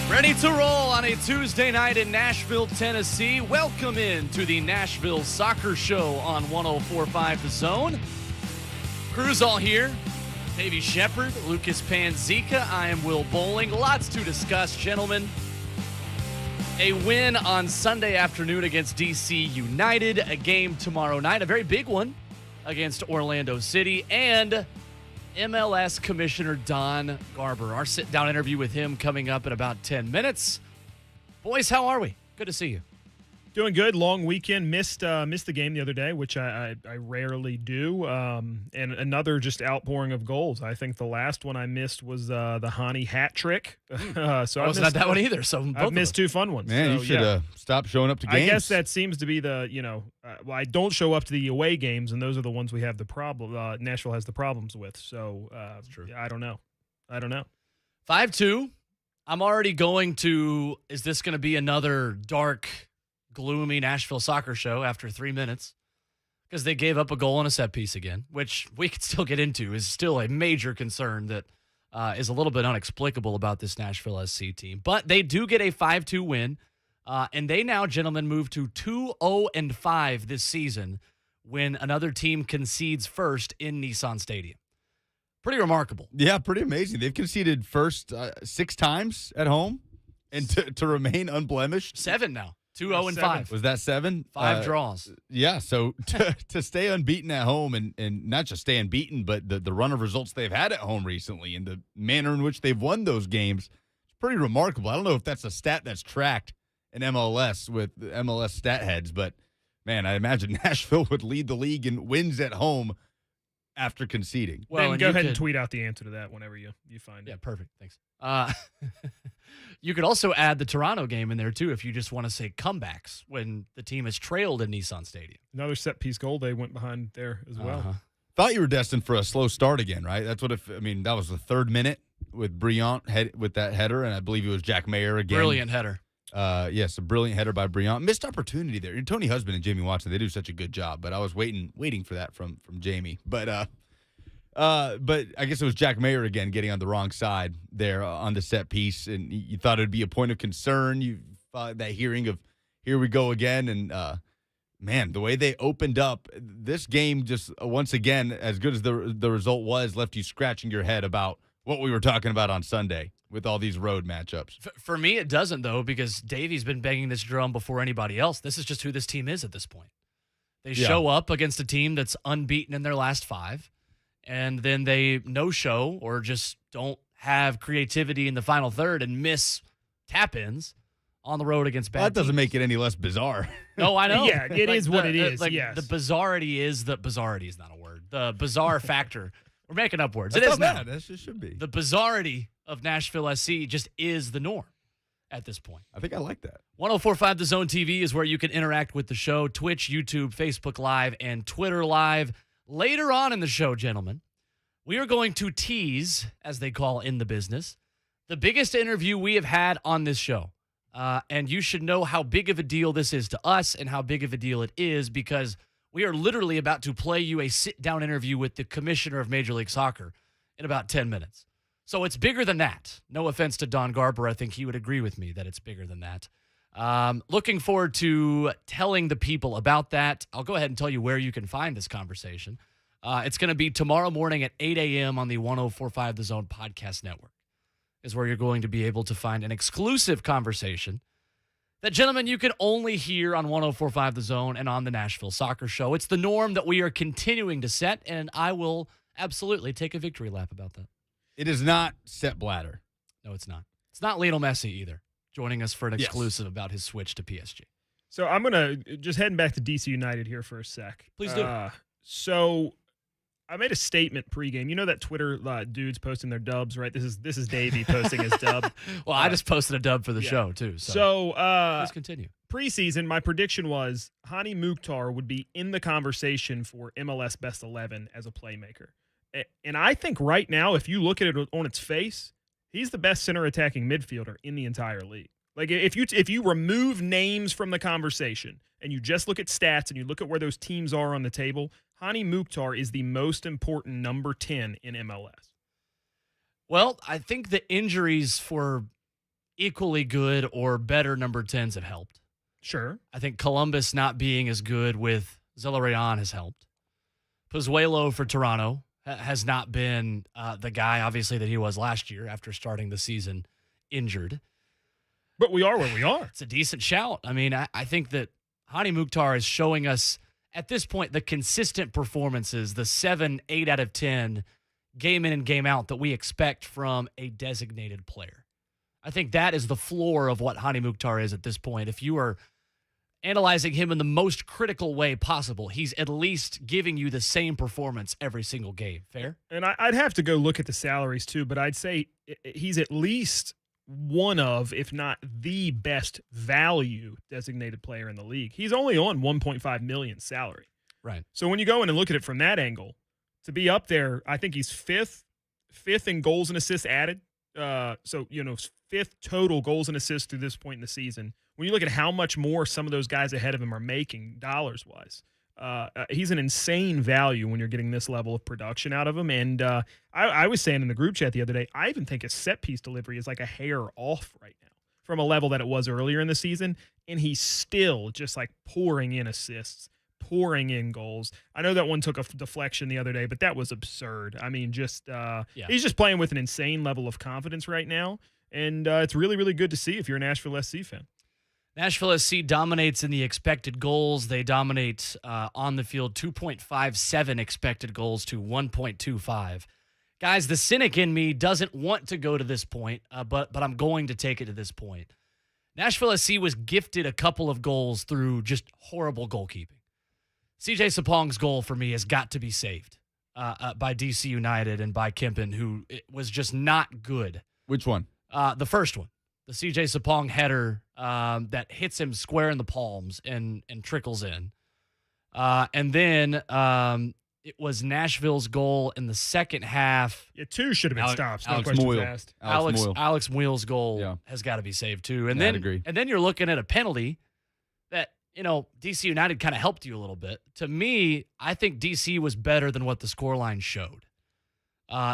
Ready to roll on a Tuesday night in Nashville, Tennessee. Welcome in to the Nashville Soccer Show on 104.5 The Zone. Crew's all here. Davey Shepard, Lucas Panzica. I am Will Bowling. Lots to discuss, gentlemen. A win on Sunday afternoon against DC United. A game tomorrow night, a very big one against Orlando City. And MLS Commissioner Don Garber. Our sit-down interview with him coming up in about 10 minutes. Boys, how are we? Good to see you. Doing good. Long weekend. Missed the game the other day, which I rarely do. And another just outpouring of goals. I think the last one I missed was the Hani hat trick. So I was not that one either. So I've missed two fun ones. Man, so, you should stop showing up to games. I guess that seems to be the I don't show up to the away games, and those are the ones we have the problem. Nashville has the problems with. So that's true. I don't know. 5-2. I'm already going to. Is this going to be another dark, gloomy Nashville Soccer Show after 3 minutes? Because they gave up a goal on a set piece again, which we could still get into, is still a major concern that is a little bit inexplicable about this Nashville SC team. But they do get a 5-2 win, and they now, gentlemen, move to 2-0-5 this season when another team concedes first in Nissan Stadium. Pretty remarkable. Yeah, pretty amazing. They've conceded first 6 times at home, and to remain unblemished. 7 now. 2-0-5. Was that 7? 5 draws. Yeah, so to stay unbeaten at home and not just stay unbeaten, but the run of results they've had at home recently and the manner in which they've won those games, it's pretty remarkable. I don't know if that's a stat that's tracked in MLS with MLS stat heads, but, man, I imagine Nashville would lead the league in wins at home after conceding. Well, then go ahead and tweet out the answer to that whenever you find it. Yeah, perfect. Thanks. You could also add the Toronto game in there, too, if you just want to say comebacks when the team has trailed in Nissan Stadium. Another set-piece goal they went behind there as well. Thought you were destined for a slow start again, right? That's what that was the 3rd minute with Briant with that header, and I believe it was Jack Mayer again. Brilliant header. Yes, a brilliant header by Briant. Missed opportunity there. Tony Husband and Jamie Watson, they do such a good job, but I was waiting for that from Jamie. But I guess it was Jack Mayer again getting on the wrong side there on the set piece, and you thought it would be a point of concern. You thought that hearing of here we go again, and man, the way they opened up this game, just once again, as good as the result was, left you scratching your head about what we were talking about on Sunday with all these road matchups. For me, it doesn't, though, because Davey's been banging this drum before anybody else. This is just who this team is at this point. They show up against a team that's unbeaten in their last 5. And then they no-show or just don't have creativity in the final third and miss tap-ins on the road against bad That doesn't teams. make it any less bizarre. No, I know. Yeah, it is what it is, yes. The bizarrity is not a word. The bizarre factor. We're making up words. That's it is not now. bad. That just should be. The bizarrity of Nashville SC just is the norm at this point. I think I like that. 104.5 The Zone TV is where you can interact with the show. Twitch, YouTube, Facebook Live, and Twitter Live. Later on in the show, gentlemen, we are going to tease, as they call in the business, the biggest interview we have had on this show. And you should know how big of a deal this is to us and how big of a deal it is because we are literally about to play you a sit-down interview with the commissioner of Major League Soccer in about 10 minutes. So it's bigger than that. No offense to Don Garber. I think he would agree with me that it's bigger than that. Looking forward to telling the people about that. I'll go ahead and tell you where you can find this conversation. It's going to be tomorrow morning at 8 a.m. on the 104.5 The Zone Podcast Network is where you're going to be able to find an exclusive conversation that, gentlemen, you can only hear on 104.5 The Zone and on the Nashville Soccer Show. It's the norm that we are continuing to set, and I will absolutely take a victory lap about that. It is not Sepp Blatter. No, it's not. It's not Lionel Messi either, joining us for an exclusive about his switch to PSG. So I'm going to just heading back to DC United here for a sec. Please do. So I made a statement pregame. You know that Twitter dudes posting their dubs, right? This is Davey posting his dub. Well, I just posted a dub for the show, too. So let's continue. Preseason, my prediction was Hani Mukhtar would be in the conversation for MLS Best 11 as a playmaker. And I think right now, if you look at it on its face, he's the best center attacking midfielder in the entire league. Like if you remove names from the conversation and you just look at stats and you look at where those teams are on the table, Hani Mukhtar is the most important number 10 in MLS. Well, I think the injuries for equally good or better number 10s have helped. Sure. I think Columbus not being as good with Zelarayán has helped. Pozuelo for Toronto has not been the guy, obviously, that he was last year after starting the season injured. But we are where we are. It's a decent shout. I mean, I think that Hani Mukhtar is showing us, at this point, the consistent performances, the 7, 8 out of 10, game in and game out that we expect from a designated player. I think that is the floor of what Hani Mukhtar is at this point. If you are analyzing him in the most critical way possible, he's at least giving you the same performance every single game. Fair? And I'd have to go look at the salaries too, but I'd say he's at least one of, if not the best value designated player in the league. He's only on $1.5 million salary. Right. So when you go in and look at it from that angle, to be up there, I think he's fifth in goals and assists added. So, fifth total goals and assists through this point in the season. When you look at how much more some of those guys ahead of him are making dollars-wise, he's an insane value when you're getting this level of production out of him. And I was saying in the group chat the other day, I even think his set-piece delivery is like a hair off right now from a level that it was earlier in the season, and he's still just like pouring in assists, pouring in goals. I know that one took a deflection the other day, but that was absurd. I mean, he's just playing with an insane level of confidence right now, and it's really, really good to see if you're a Nashville SC fan. Nashville SC dominates in the expected goals. They dominate on the field, 2.57 expected goals to 1.25. Guys, the cynic in me doesn't want to go to this point, but I'm going to take it to this point. Nashville SC was gifted a couple of goals through just horrible goalkeeping. CJ Sapong's goal for me has got to be saved by DC United and by Kempen, who was just not good. Which one? The first one. The CJ Sapong header that hits him square in the palms and trickles in. And then it was Nashville's goal in the second half. Yeah, two should have been stops. No Alex questions Moyle. asked. Alex Moyle's goal has got to be saved too. And Yeah, then I'd agree. and then you're looking at a penalty that, DC United kind of helped you a little bit. To me, I think DC was better than what the scoreline showed.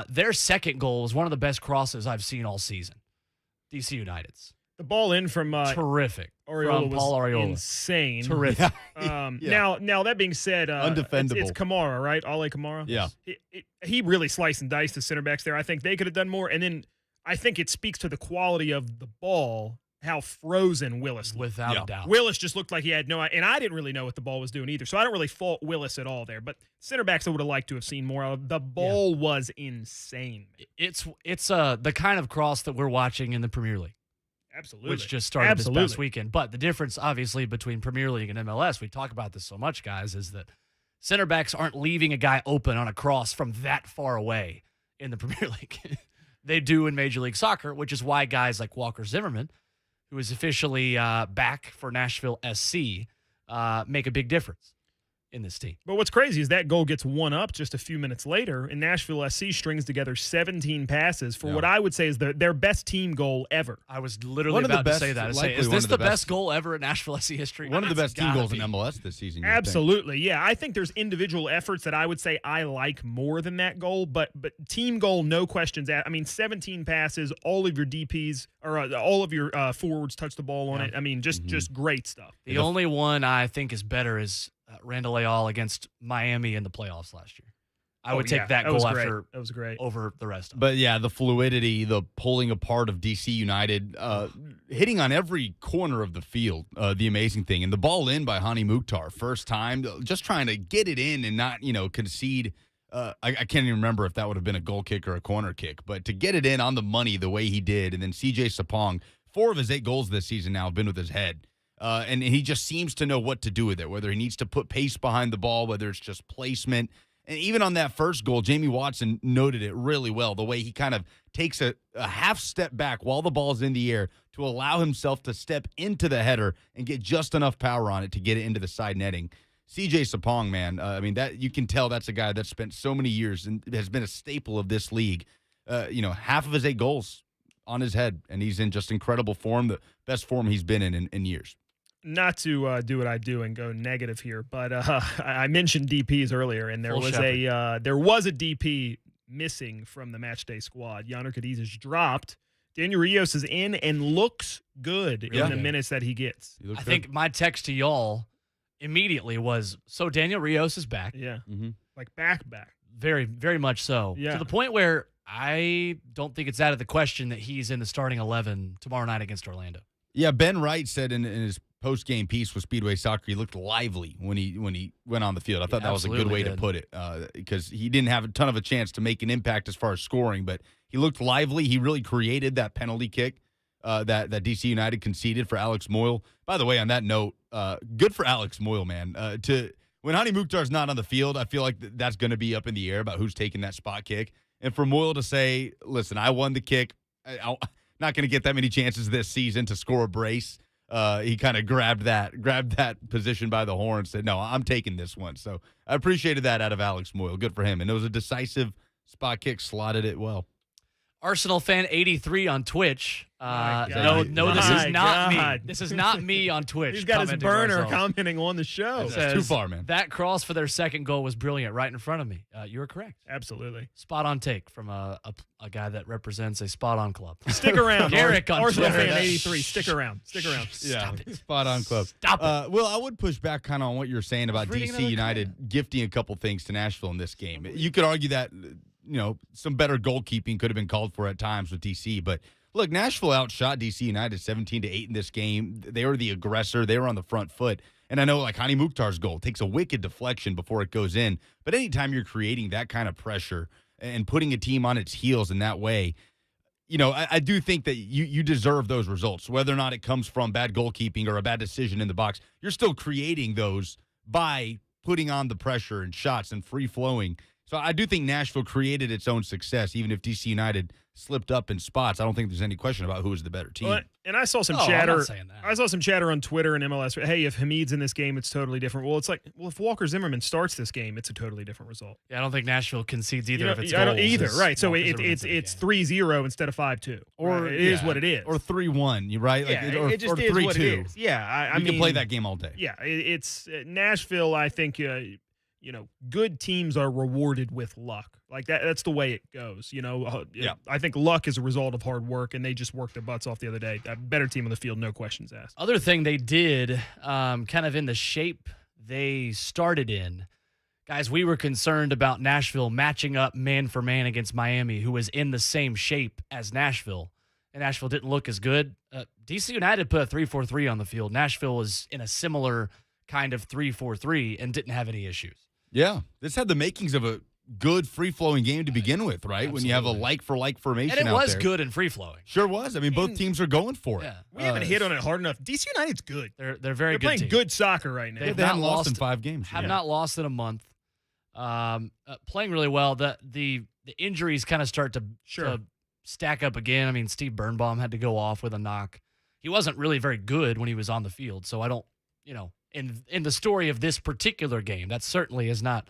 Their second goal was one of the best crosses I've seen all season. DC United's. The ball in from terrific. Areola From Paul was Areola. insane. Terrific. Now that being said, Undefendable. It's Kamara, right? Ale Kamara. Yeah. He really sliced and diced the center backs there. I think they could have done more. And then I think it speaks to the quality of the ball, how frozen Willis looked. Without a doubt. Willis just looked like he had and I didn't really know what the ball was doing either. So I don't really fault Willis at all there. But center backs I would have liked to have seen more of. The ball was insane. It's the kind of cross that we're watching in the Premier League. Absolutely. Which just started this past weekend. But the difference, obviously, between Premier League and MLS, we talk about this so much, guys, is that center backs aren't leaving a guy open on a cross from that far away in the Premier League. They do in Major League Soccer, which is why guys like Walker Zimmerman, who is officially back for Nashville SC, make a big difference in this team. But what's crazy is that goal gets one up just a few minutes later, and Nashville SC strings together 17 passes for what I would say is their best team goal ever. I was literally about to say that. Is this the best goal ever in Nashville SC history? One of the best team goals in MLS this season. Absolutely, yeah. I think there's individual efforts that I would say I like more than that goal, but team goal, no questions asked. I mean, 17 passes, all of your DPs or all of your forwards touch the ball on it. I mean, just great stuff. The only one I think is better is Randall Leal against Miami in the playoffs last year. I would take that goal that was great. over the rest of them. But yeah, the fluidity, the pulling apart of DC United, hitting on every corner of the field, the amazing thing. And the ball in by Hani Mukhtar, first time, just trying to get it in and not, concede. I can't even remember if that would have been a goal kick or a corner kick, but to get it in on the money the way he did. And then CJ Sapong, 4 of his 8 goals this season now have been with his head. And he just seems to know what to do with it, whether he needs to put pace behind the ball, whether it's just placement. And even on that first goal, Jamie Watson noted it really well, the way he kind of takes a half step back while the ball's in the air to allow himself to step into the header and get just enough power on it to get it into the side netting. CJ Sapong, man, that you can tell that's a guy that's spent so many years and has been a staple of this league. Half of his 8 goals on his head, and he's in just incredible form, the best form he's been in years. Not to do what I do and go negative here, but I mentioned DPs earlier, and there was a DP missing from the match day squad. Yannick Cadiz is dropped Daniel Rios is in and looks good in the minutes that he gets. I think my text to y'all immediately was, so Daniel Rios is back. Yeah. Like back. Very, very much so. Yeah. To the point where I don't think it's out of the question that he's in the starting 11 tomorrow night against Orlando. Yeah, Ben Wright said in his post-game piece with Speedway Soccer, he looked lively when he went on the field. I thought that was a good way to put it because he didn't have a ton of a chance to make an impact as far as scoring, but he looked lively. He really created that penalty kick that DC United conceded for Alex Moyle. By the way, on that note, good for Alex Moyle, man. When Hani Mukhtar's not on the field, I feel like that's going to be up in the air about who's taking that spot kick. And for Moyle to say, listen, I won the kick. I'm not going to get that many chances this season to score a brace. He kind of grabbed that position by the horn and said, no, I'm taking this one. So I appreciated that out of Alex Moyle. Good for him. And it was a decisive spot kick, slotted it well. Arsenal fan 83 on Twitch. God. No, this is not me. This is not me on Twitch. He's got his burner commenting on the show. That's too far, man. That cross for their second goal was brilliant right in front of me. You were correct. Absolutely. Spot on take from a guy that represents a spot on club. Stick around. Garrick on Arsenal Twitter. fan 83. Stick around. Yeah, spot on club. Stop it. Well, I would push back kind of on what you're saying about DC United gifting a couple things to Nashville in this game. You could argue that some better goalkeeping could have been called for at times with DC. But look, Nashville outshot DC United 17-8 in this game. They were the aggressor. They were on the front foot. And I know like Hani Mukhtar's goal takes a wicked deflection before it goes in. But anytime you're creating that kind of pressure and putting a team on its heels in that way, I do think that you deserve those results. Whether or not it comes from bad goalkeeping or a bad decision in the box, you're still creating those by putting on the pressure and shots and free-flowing. So I do think Nashville created its own success, even if DC United slipped up in spots. I don't think there's any question about who was the better team. Well, and I saw some I'm chatter. not saying that. I saw some chatter on Twitter and MLS. Hey, if Hamid's in this game, it's totally different. Well, it's like, if Walker Zimmerman starts this game, it's a totally different result. Yeah, I don't think Nashville concedes either of its I don't goals. either, right? So Walker it's Zimmerman's in the game. 3-0 instead of 5-2, or it is what it is, or 3-1. You right? Yeah, or, it just or is 3-2. what it is. Yeah, I mean, can play that game all day. Yeah, it's Nashville. I think good teams are rewarded with luck. Like that's the way it goes. I think luck is a result of hard work, and they just worked their butts off the other day. A better team on the field, no questions asked. Other thing they did, kind of in the shape they started in, guys, we were concerned about Nashville matching up man for man against Miami, who was in the same shape as Nashville, and Nashville didn't look as good. DC United put a 3-4-3 on the field. Nashville was in a similar kind of 3-4-3 and didn't have any issues. Yeah, this had the makings of a good free-flowing game to begin with, right? Absolutely. When you have a like-for-like formation And it out was there. good and free-flowing. Sure was. I mean, both teams are going for it. Yeah. We haven't hit on it hard enough. DC United's good. They're very They're good playing team. good soccer right now. They've They haven't not lost lost in 5 games. Have not lost in a month. Playing really well. The injuries kind of start to stack up again. I mean, Steve Birnbaum had to go off with a knock. He wasn't really very good when he was on the field, so I don't, in the story of this particular game, that certainly is not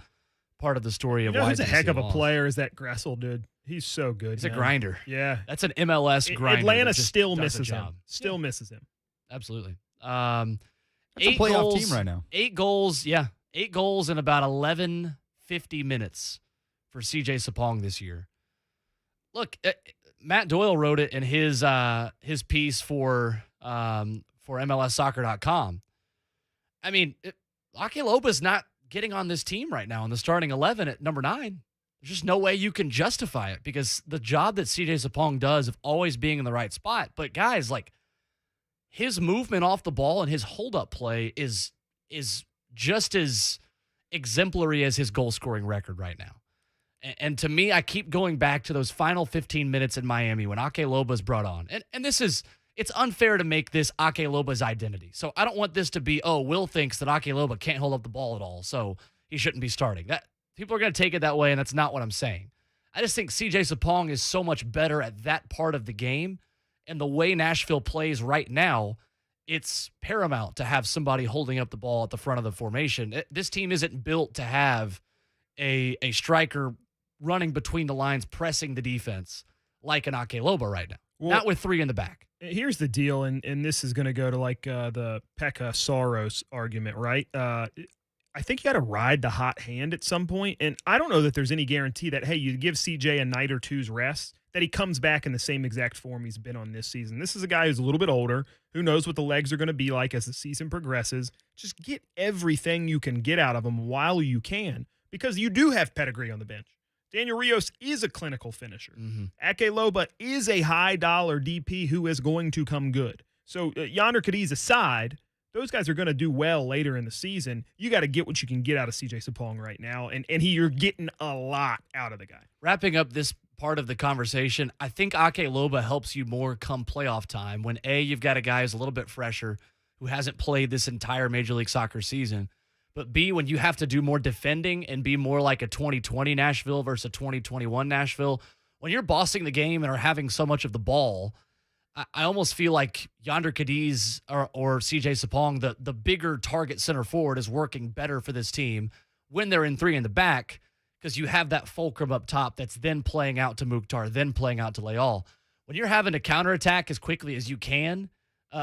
part of the story of why who's a DC heck of a lost. player is that Gressel dude. He's so good. He's a grinder. Yeah. That's an MLS grinder. Atlanta that just still does the misses him. job. Still misses him. Absolutely. It's a 8 playoff goals, team right now. 8 goals, yeah. 8 goals in about 11:50 minutes for CJ Sapong this year. Look, Matt Doyle wrote it in his piece for MLSsoccer.com. I mean, Ake Loba's not getting on this team right now in the starting 11 at number 9. There's just no way you can justify it because the job that CJ Sapong does of always being in the right spot. But guys, like, his movement off the ball and his hold-up play is just as exemplary as his goal-scoring record right now. And to me, I keep going back to those final 15 minutes in Miami when Ake Loba's brought on. And it's unfair to make this Ake Loba's identity. So I don't want this to be, Will thinks that Ake Loba can't hold up the ball at all, so he shouldn't be starting. That people are going to take it that way, and that's not what I'm saying. I just think CJ Sapong is so much better at that part of the game. And the way Nashville plays right now, it's paramount to have somebody holding up the ball at the front of the formation. This team isn't built to have a striker running between the lines, pressing the defense like an Ake Loba right now. Well, not with 3 in the back. Here's the deal, and this is going to go to like the Pekka Soros argument, right? I think you got to ride the hot hand at some point, and I don't know that there's any guarantee that, hey, you give CJ a night or two's rest, that he comes back in the same exact form he's been on this season. This is a guy who's a little bit older, who knows what the legs are going to be like as the season progresses. Just get everything you can get out of him while you can, because you do have pedigree on the bench. Daniel Rios is a clinical finisher. Ake Loba is a high-dollar DP who is going to come good. So Yonder Cadiz aside, those guys are going to do well later in the season. You got to get what you can get out of CJ Sapong right now, and you're getting a lot out of the guy. Wrapping up this part of the conversation, I think Ake Loba helps you more come playoff time when, A, you've got a guy who's a little bit fresher who hasn't played this entire Major League Soccer season, but B, when you have to do more defending and be more like a 2020 Nashville versus a 2021 Nashville, when you're bossing the game and are having so much of the ball, I almost feel like Yonder Cadiz or CJ Sapong, the bigger target center forward, is working better for this team when they're in three in the back, because you have that fulcrum up top that's then playing out to Mukhtar, then playing out to Leal. When you're having to counterattack as quickly as you can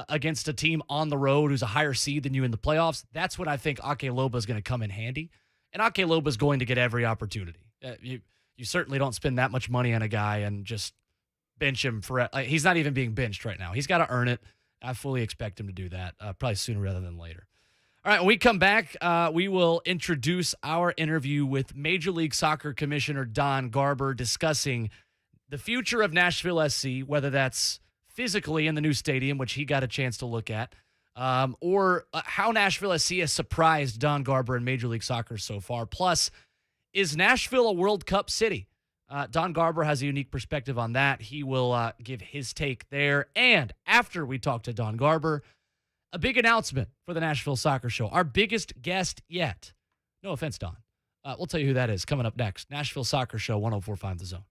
against a team on the road who's a higher seed than you in the playoffs, that's when I think Ake Loba is going to come in handy. And Ake Loba is going to get every opportunity. You certainly don't spend that much money on a guy and just bench him for. He's not even being benched right now. He's got to earn it. I fully expect him to do that, probably sooner rather than later. All right, when we come back, we will introduce our interview with Major League Soccer Commissioner Don Garber, discussing the future of Nashville SC, whether that's physically in the new stadium, which he got a chance to look at, or how Nashville SC has surprised Don Garber in Major League Soccer so far. Plus, is Nashville a World Cup city? Don Garber has a unique perspective on that. He will give his take there. And after we talk to Don Garber, a big announcement for the Nashville Soccer Show. Our biggest guest yet. No offense, Don. We'll tell you who that is coming up next. Nashville Soccer Show, 104.5 The Zone.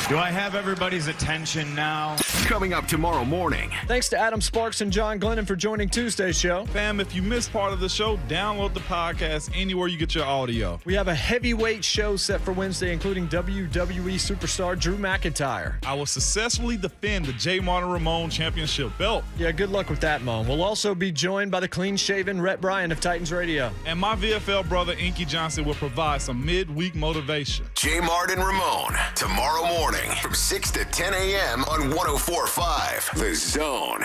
Do I have everybody's attention now? Coming up tomorrow morning. Thanks to Adam Sparks and John Glennon for joining Tuesday's show. Fam, if you missed part of the show, download the podcast anywhere you get your audio. We have a heavyweight show set for Wednesday, including WWE superstar Drew McIntyre. I will successfully defend the J. Martin Ramon Championship belt. Yeah, good luck with that, Mon. We'll also be joined by the clean-shaven Rhett Bryan of Titans Radio. And my VFL brother, Inky Johnson, will provide some midweek motivation. J. Martin Ramon, tomorrow morning from 6 to 10 a.m. on 104.5 The Zone.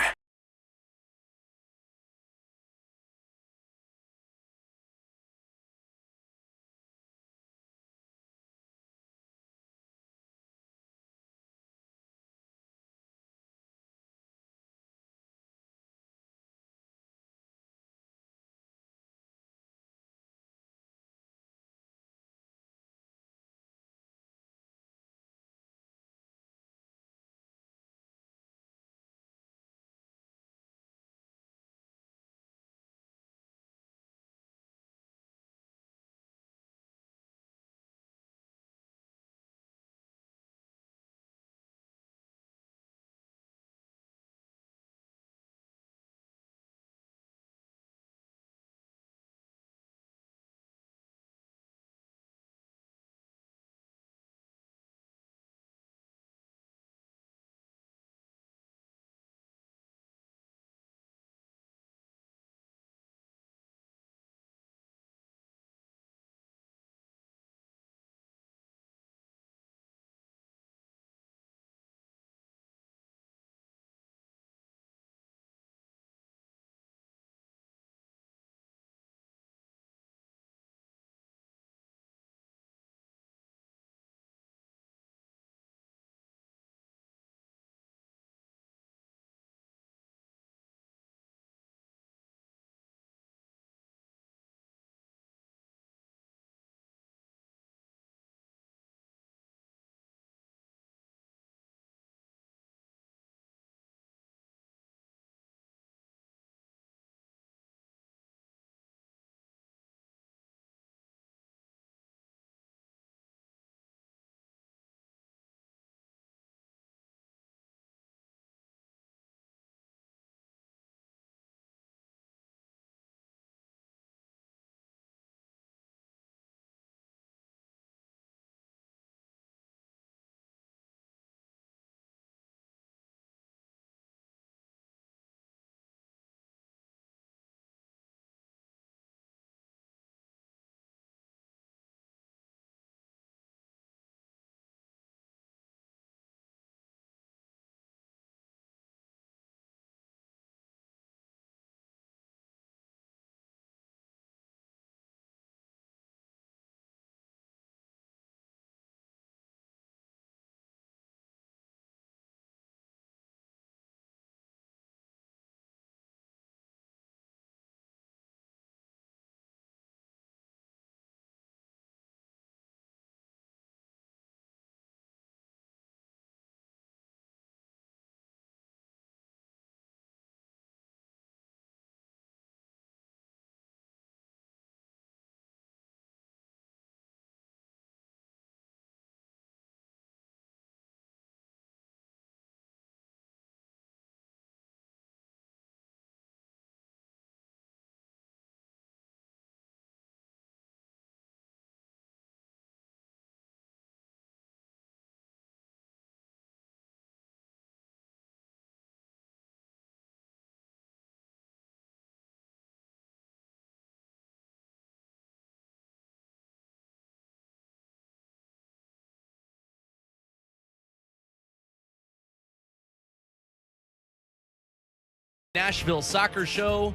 Nashville Soccer Show.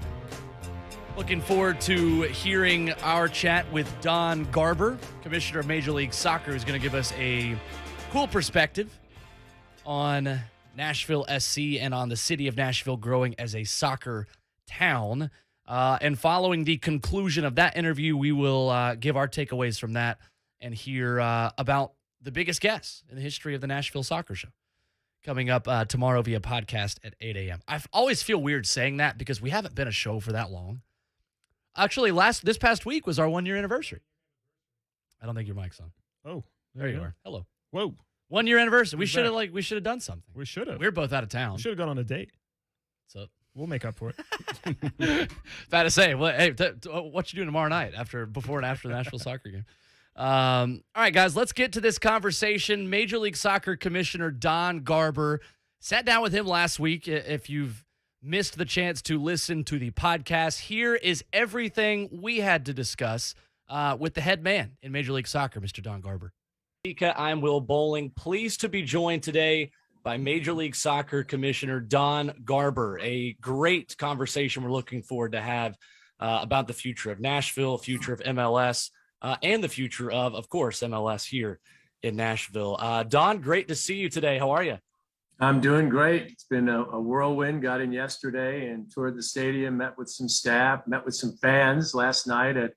Looking forward to hearing our chat with Don Garber, Commissioner of Major League Soccer, who's going to give us a cool perspective on Nashville SC and on the city of Nashville growing as a soccer town. And following the conclusion of that interview, we will give our takeaways from that and hear about the biggest guests in the history of the Nashville Soccer Show. Coming up tomorrow via podcast at 8 a.m. I always feel weird saying that because we haven't been a show for that long. Actually, this past week was our 1-year anniversary. I don't think your mic's on. Oh, There you are. Hello. Whoa. 1-year anniversary. We Who's should have that? we should have done something. We should have. We're both out of town. We should have gone on a date. So We'll make up for it. bad to say. Well, hey, what you doing tomorrow night before and after the Nashville soccer game? All right, guys, let's get to this conversation. Major League Soccer Commissioner Don Garber. Sat down with him last week. If you've missed the chance to listen to the podcast, here is everything we had to discuss with the head man in Major League Soccer, Mr. Don Garber. I'm Will Bowling. Pleased to be joined today by Major League Soccer Commissioner Don Garber. A great conversation we're looking forward to have about the future of Nashville, future of MLS, and the future of course, MLS here in Nashville. Don, great to see you today. How are you? I'm doing great. It's been a whirlwind. Got in yesterday and toured the stadium, met with some staff, met with some fans last night at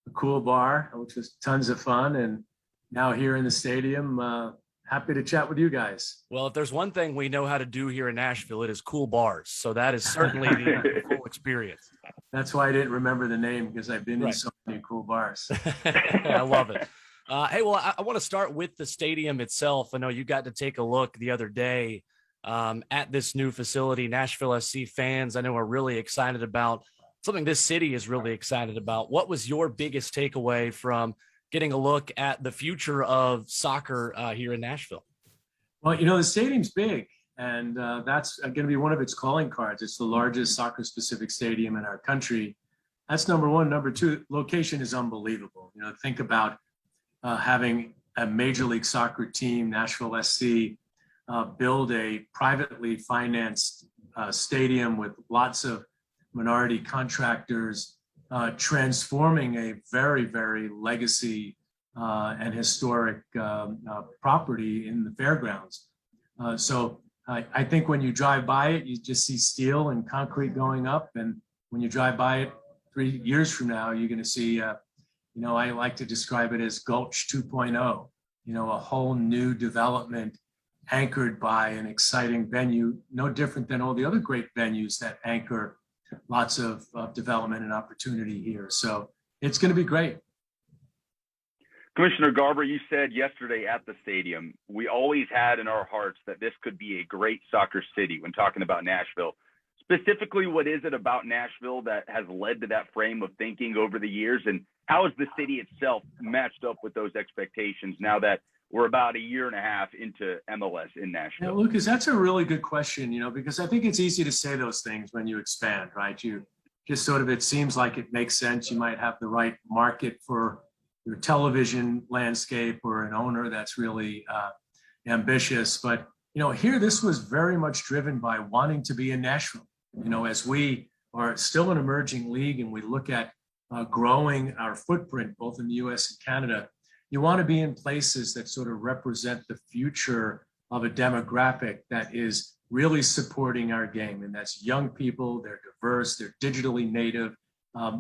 a cool bar, which was tons of fun. And now here in the stadium, happy to chat with you guys. Well, if there's one thing we know how to do here in Nashville, it is cool bars. So that is certainly the cool experience. That's why I didn't remember the name, because I've been in so many cool bars. I love it. Hey, well, I want to start with the stadium itself. I know you got to take a look the other day at this new facility. Nashville SC fans, I know, are really excited about something this city is really excited about. What was your biggest takeaway from getting a look at the future of soccer here in Nashville? Well, the stadium's big, and that's going to be one of its calling cards. It's the largest soccer-specific stadium in our country. That's number one. Number two, location is unbelievable. Think about having a Major League Soccer team, Nashville SC, build a privately financed stadium with lots of minority contractors, transforming a very, very legacy and historic property in the fairgrounds. So I think when you drive by it, you just see steel and concrete going up. And when you drive by it 3 years from now, you're going to see I like to describe it as Gulch 2.0, a whole new development anchored by an exciting venue, no different than all the other great venues that anchor lots of development and opportunity here. So it's going to be great. Commissioner Garber, you said yesterday at the stadium, we always had in our hearts that this could be a great soccer city when talking about Nashville. Specifically, what is it about Nashville that has led to that frame of thinking over the years? And how has the city itself matched up with those expectations now that we're about a year and a half into MLS in Nashville? Yeah, Lucas, that's a really good question, because I think it's easy to say those things when you expand, right? You just it seems like it makes sense. You might have the right market for your television landscape or an owner that's really ambitious. But, here, this was very much driven by wanting to be in Nashville. As we are still an emerging league and we look at growing our footprint, both in the US and Canada, you want to be in places that sort of represent the future of a demographic that is really supporting our game. And that's young people, they're diverse, they're digitally native,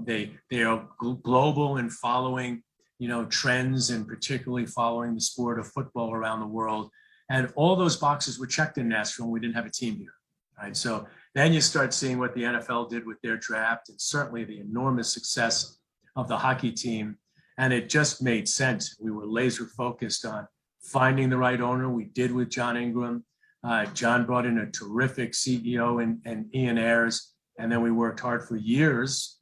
they are global in following, trends and particularly following the sport of football around the world. And all those boxes were checked in Nashville, and we didn't have a team here, right? So then you start seeing what the NFL did with their draft and certainly the enormous success of the hockey team. And it just made sense. We were laser focused on finding the right owner. We did with John Ingram. John brought in a terrific CEO and Ian Ayres. And then we worked hard for years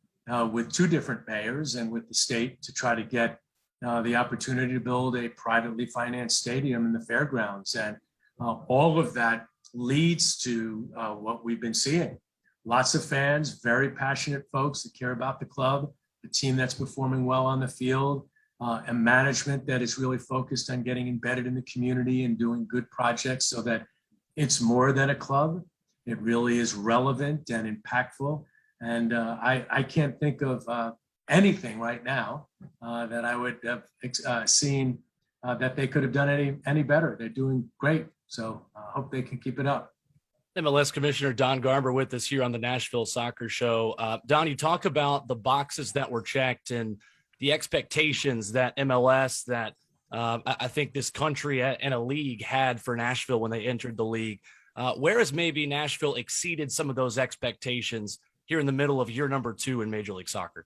with two different mayors and with the state to try to get the opportunity to build a privately financed stadium in the fairgrounds. And all of that leads to what we've been seeing. Lots of fans, very passionate folks that care about the club, a team that's performing well on the field, a management that is really focused on getting embedded in the community and doing good projects so that it's more than a club. It really is relevant and impactful. And I can't think of anything right now that I would have seen that they could have done any better. They're doing great. So I hope they can keep it up. MLS Commissioner Don Garber with us here on the Nashville Soccer Show. Don, you talk about the boxes that were checked and the expectations that MLS, that I think this country and a league had for Nashville when they entered the league. Where has maybe Nashville exceeded some of those expectations here in the middle of year number 2 in Major League Soccer?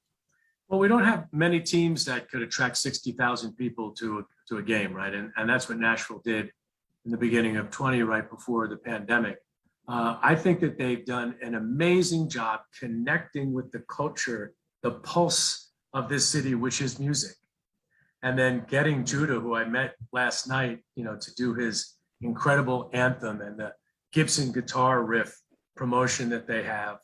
Well, we don't have many teams that could attract 60,000 people to a game, right? And that's what Nashville did in the beginning of 20, right before the pandemic. I think that they've done an amazing job connecting with the culture, the pulse of this city, which is music. And then getting Judah, who I met last night, to do his incredible anthem and the Gibson guitar riff promotion that they have.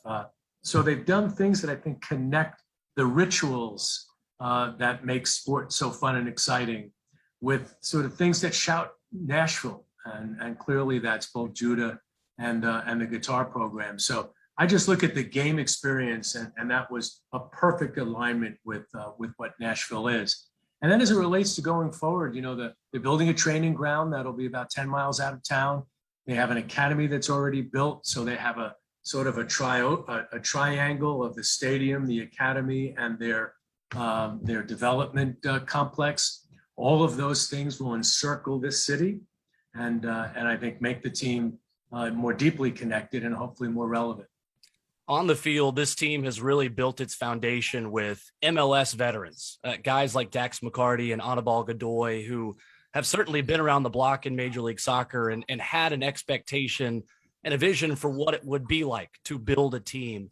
So they've done things that I think connect the rituals that make sport so fun and exciting with sort of things that shout Nashville. And clearly that's both Judah and the guitar program. So I just look at the game experience, and that was a perfect alignment with what Nashville is. And then as it relates to going forward, they're building a training ground that'll be about 10 miles out of town. They have an academy that's already built. So they have a sort of a triangle of the stadium, the academy, and their development complex. All of those things will encircle this city and I think make the team more deeply connected and hopefully more relevant. On the field, this team has really built its foundation with MLS veterans, guys like Dax McCarty and Anibal Godoy, who have certainly been around the block in Major League Soccer and had an expectation and a vision for what it would be like to build a team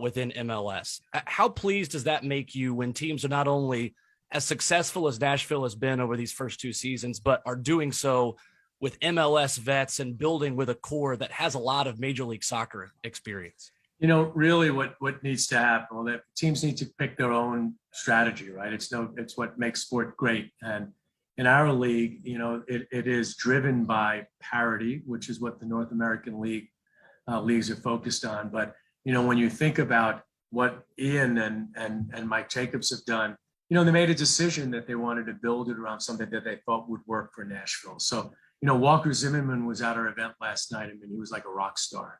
within MLS. How pleased does that make you when teams are not only as successful as Nashville has been over these first 2 seasons, but are doing so with MLS vets and building with a core that has a lot of Major League Soccer experience? Really what needs to happen, well, that teams need to pick their own strategy, right? It's what makes sport great. And in our league, it is driven by parity, which is what the North American leagues are focused on. But, when you think about what Ian and Mike Jacobs have done, they made a decision that they wanted to build it around something that they thought would work for Nashville. So, Walker Zimmerman was at our event last night. I mean, he was like a rock star.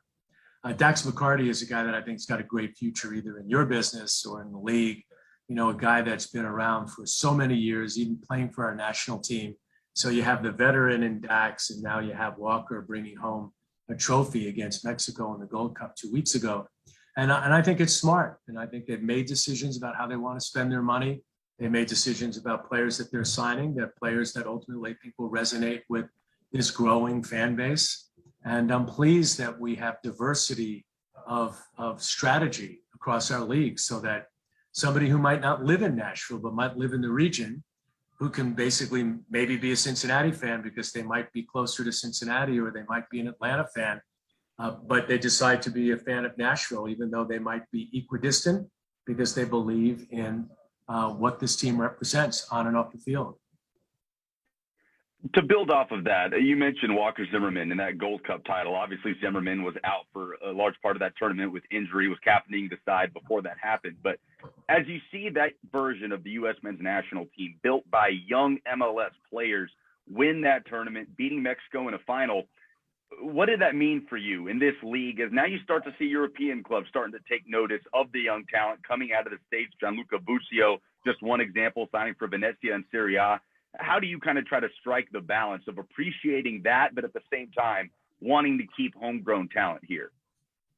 Dax McCarty is a guy that I think has got a great future either in your business or in the league. A guy that's been around for so many years, even playing for our national team. So you have the veteran in Dax, and now you have Walker bringing home a trophy against Mexico in the Gold Cup 2 weeks ago. And I think it's smart. And I think they've made decisions about how they want to spend their money. They made decisions about players that they're signing, that players that ultimately I think will resonate with this growing fan base. And I'm pleased that we have diversity of strategy across our league so that somebody who might not live in Nashville, but might live in the region, who can basically maybe be a Cincinnati fan because they might be closer to Cincinnati or they might be an Atlanta fan, but they decide to be a fan of Nashville, even though they might be equidistant because they believe in what this team represents on and off the field. To build off of that, you mentioned Walker Zimmerman and that Gold Cup title. Obviously, Zimmerman was out for a large part of that tournament with injury, was captaining the side before that happened. But as you see that version of the U.S. men's national team built by young MLS players win that tournament, beating Mexico in a final, what did that mean for you in this league as now you start to see European clubs starting to take notice of the young talent coming out of the States? Gianluca Busio, just one example, signing for Venezia and Serie A. How do you kind of try to strike the balance of appreciating that, but at the same time wanting to keep homegrown talent here?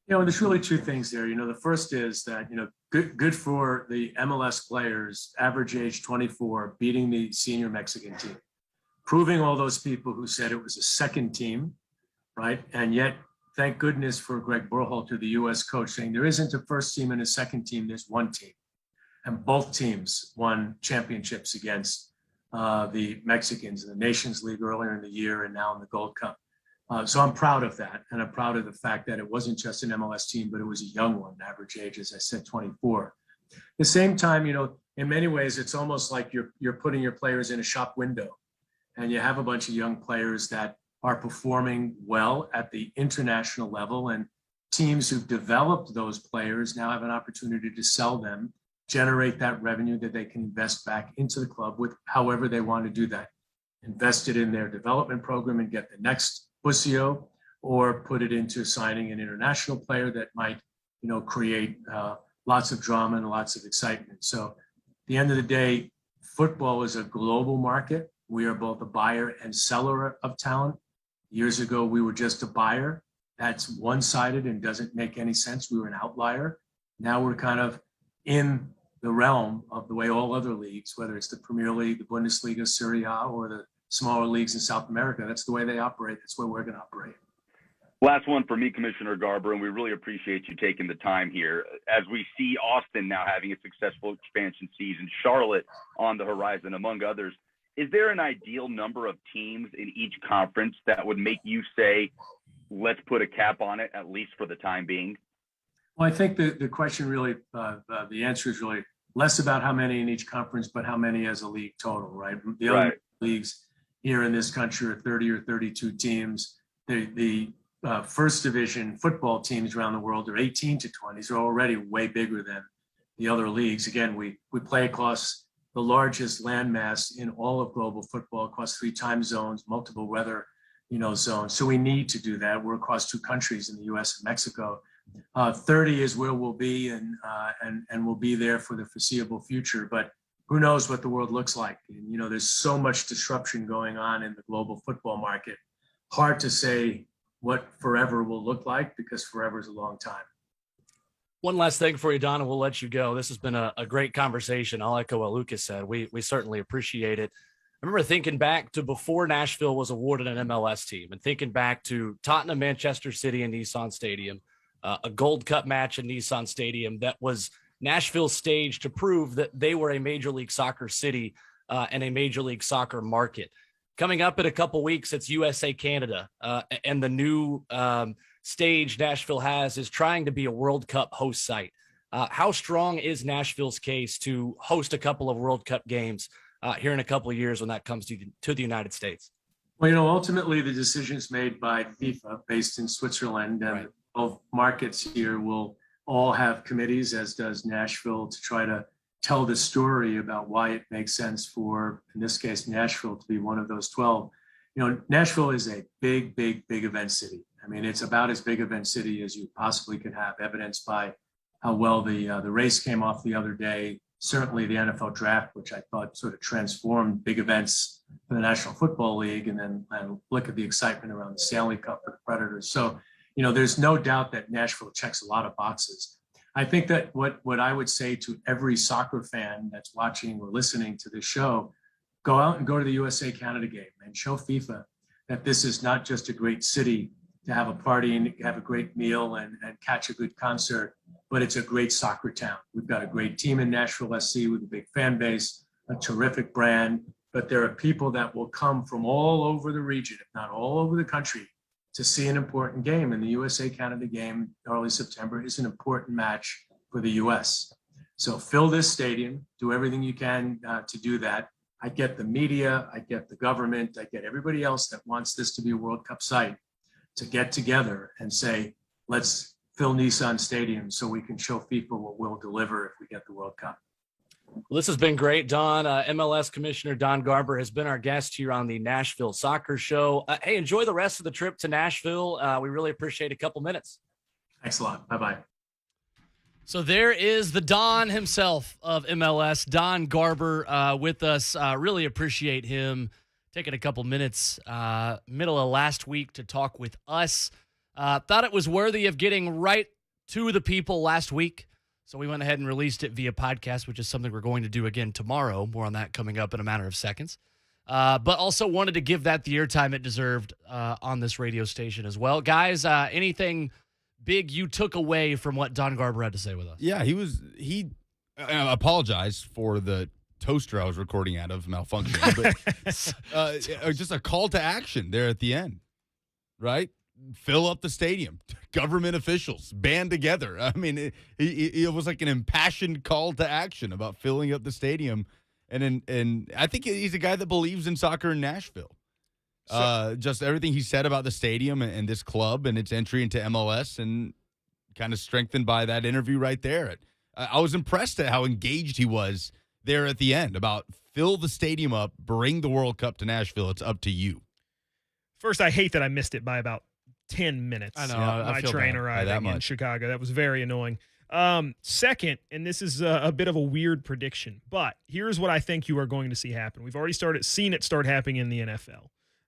There's really two things there. The first is that, good for the MLS players, average age 24, beating the senior Mexican team, proving all those people who said it was a second team, right? And yet, thank goodness for Greg Berhalter, the U.S. coach, saying there isn't a first team and a second team, there's one team. And both teams won championships against the Mexicans in the Nations League earlier in the year and now in the Gold Cup. So I'm proud of that. And I'm proud of the fact that it wasn't just an MLS team, but it was a young one, average age, as I said, 24. At the same time, in many ways, it's almost like you're putting your players in a shop window and you have a bunch of young players that are performing well at the international level. And teams who've developed those players now have an opportunity to sell them, generate that revenue that they can invest back into the club with however they want to do that. Invest it in their development program and get the next Busio, or put it into signing an international player that might, create lots of drama and lots of excitement. So at the end of the day, football is a global market. We are both a buyer and seller of talent. Years ago, we were just a buyer. That's one-sided and doesn't make any sense. We were an outlier. Now we're kind of in the realm of the way all other leagues, whether it's the Premier League, the Bundesliga, Serie A, or the smaller leagues in South America, that's the way they operate. That's the way we're going to operate. Last one for me, Commissioner Garber, and we really appreciate you taking the time here. As we see Austin now having a successful expansion season, Charlotte on the horizon, among others, is there an ideal number of teams in each conference that would make you say, let's put a cap on it, at least for the time being? Well, I think the question really, the answer is really less about how many in each conference, but how many as a league total, right? The other leagues here in this country are 30 or 32 teams. The first division football teams around the world are 18 to 20. They're already way bigger than the other leagues. Again, we play across the largest landmass in all of global football, across 3 time zones, multiple weather, zones. So we need to do that. We're across 2 countries in the U.S. and Mexico. 30 is where we'll be, and we'll be there for the foreseeable future. But who knows what the world looks like? And, there's so much disruption going on in the global football market. Hard to say what forever will look like, because forever is a long time. One last thing for you, Don, and we'll let you go. This has been a great conversation. I'll echo what Lucas said. We certainly appreciate it. I remember thinking back to before Nashville was awarded an MLS team, and thinking back to Tottenham, Manchester City, and Nissan Stadium, a Gold Cup match in Nissan Stadium that was Nashville's stage to prove that they were a Major League Soccer city and a Major League Soccer market. Coming up in a couple weeks, it's USA Canada, and the new stage Nashville has is trying to be a World Cup host site. How strong is Nashville's case to host a couple of World Cup games here in a couple of years when that comes to the United States? Well, ultimately the decision is made by FIFA, based in Switzerland, and both markets here will all have committees, as does Nashville, to try to tell the story about why it makes sense for, in this case, Nashville to be one of those 12. Nashville is a big, big, big event city. I mean, it's about as big event city as you possibly could have, evidenced by how well the race came off the other day. Certainly the NFL draft, which I thought sort of transformed big events for the National Football League, and then look at the excitement around the Stanley Cup for the Predators. So, there's no doubt that Nashville checks a lot of boxes. I think that what I would say to every soccer fan that's watching or listening to this show, go out and go to the USA Canada game and show FIFA that this is not just a great city to have a party and have a great meal and catch a good concert, but it's a great soccer town. We've got a great team in Nashville SC with a big fan base, a terrific brand, but there are people that will come from all over the region, if not all over the country, to see an important game. And the USA-Canada game, early September, is an important match for the U.S. So fill this stadium, do everything you can to do that. I get the media, I get the government, I get everybody else that wants this to be a World Cup site to get together and say, let's fill Nissan Stadium so we can show FIFA what we'll deliver if we get the World Cup. Well, this has been great, Don. MLS Commissioner Don Garber has been our guest here on the Nashville Soccer Show. Hey, enjoy the rest of the trip to Nashville. We really appreciate a couple minutes. Thanks a lot. Bye-bye. So there is the Don himself of MLS, Don Garber, with us. Really appreciate him taking a couple minutes middle of last week to talk with us. Thought it was worthy of getting right to the people last week. So we went ahead and released it via podcast, which is something we're going to do again tomorrow. More on that coming up in a matter of seconds. But also wanted to give that the airtime it deserved on this radio station as well. Guys, anything big you took away from what Don Garber had to say with us? Yeah, he apologized for the toaster I was recording out of malfunctioning, but just a call to action there at the end, right? Fill up the stadium. Government officials band together. I mean, it was like an impassioned call to action about filling up the stadium, and I think he's a guy that believes in soccer in Nashville. Just everything he said about the stadium and this club and its entry into MLS, and kind of strengthened by that interview right there. I was impressed at how engaged he was there at the end about fill the stadium up, bring the World Cup to Nashville. It's up to you. First, I hate that I missed it by about 10 minutes. I know. My train arriving in Chicago. That was very annoying. Second, and this is a bit of a weird prediction, but here's what I think you are going to see happen. We've already seen it start happening in the